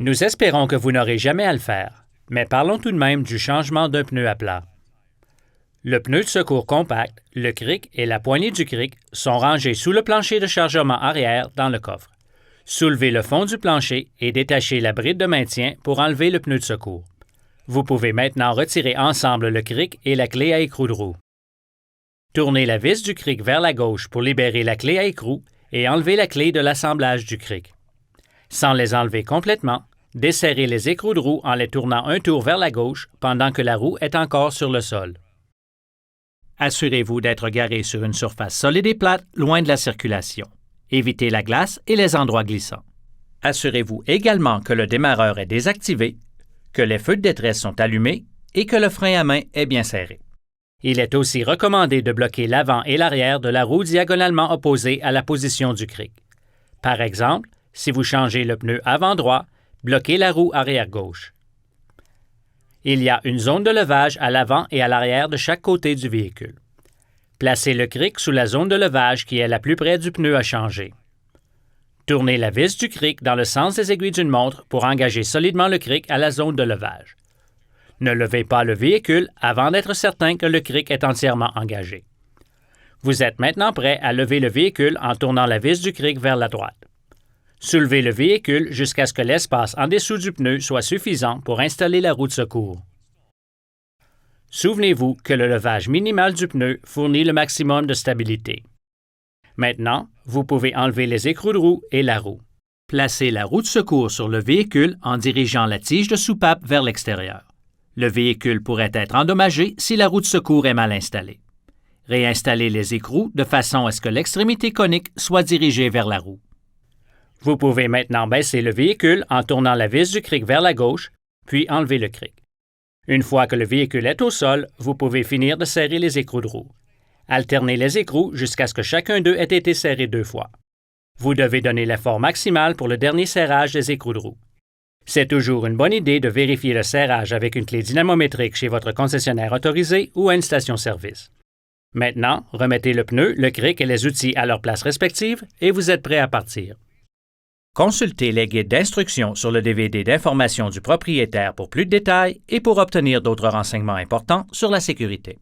Nous espérons que vous n'aurez jamais à le faire, mais parlons tout de même du changement d'un pneu à plat. Le pneu de secours compact, le cric et la poignée du cric sont rangés sous le plancher de chargement arrière dans le coffre. Soulevez le fond du plancher et détachez la bride de maintien pour enlever le pneu de secours. Vous pouvez maintenant retirer ensemble le cric et la clé à écrou de roue. Tournez la vis du cric vers la gauche pour libérer la clé à écrou et enlever la clé de l'assemblage du cric. Sans les enlever complètement, desserrez les écrous de roue en les tournant un tour vers la gauche pendant que la roue est encore sur le sol. Assurez-vous d'être garé sur une surface solide et plate, loin de la circulation. Évitez la glace et les endroits glissants. Assurez-vous également que le démarreur est désactivé, que les feux de détresse sont allumés et que le frein à main est bien serré. Il est aussi recommandé de bloquer l'avant et l'arrière de la roue diagonalement opposée à la position du cric. Par exemple, si vous changez le pneu avant droit, bloquez la roue arrière gauche. Il y a une zone de levage à l'avant et à l'arrière de chaque côté du véhicule. Placez le cric sous la zone de levage qui est la plus près du pneu à changer. Tournez la vis du cric dans le sens des aiguilles d'une montre pour engager solidement le cric à la zone de levage. Ne levez pas le véhicule avant d'être certain que le cric est entièrement engagé. Vous êtes maintenant prêt à lever le véhicule en tournant la vis du cric vers la droite. Soulevez le véhicule jusqu'à ce que l'espace en dessous du pneu soit suffisant pour installer la roue de secours. Souvenez-vous que le levage minimal du pneu fournit le maximum de stabilité. Maintenant, vous pouvez enlever les écrous de roue et la roue. Placez la roue de secours sur le véhicule en dirigeant la tige de soupape vers l'extérieur. Le véhicule pourrait être endommagé si la roue de secours est mal installée. Réinstallez les écrous de façon à ce que l'extrémité conique soit dirigée vers la roue. Vous pouvez maintenant baisser le véhicule en tournant la vis du cric vers la gauche, puis enlever le cric. Une fois que le véhicule est au sol, vous pouvez finir de serrer les écrous de roue. Alternez les écrous jusqu'à ce que chacun d'eux ait été serré 2 fois. Vous devez donner l'effort maximal pour le dernier serrage des écrous de roue. C'est toujours une bonne idée de vérifier le serrage avec une clé dynamométrique chez votre concessionnaire autorisé ou à une station-service. Maintenant, remettez le pneu, le cric et les outils à leur place respective et vous êtes prêt à partir. Consultez les guides d'instruction sur le DVD d'information du propriétaire pour plus de détails et pour obtenir d'autres renseignements importants sur la sécurité.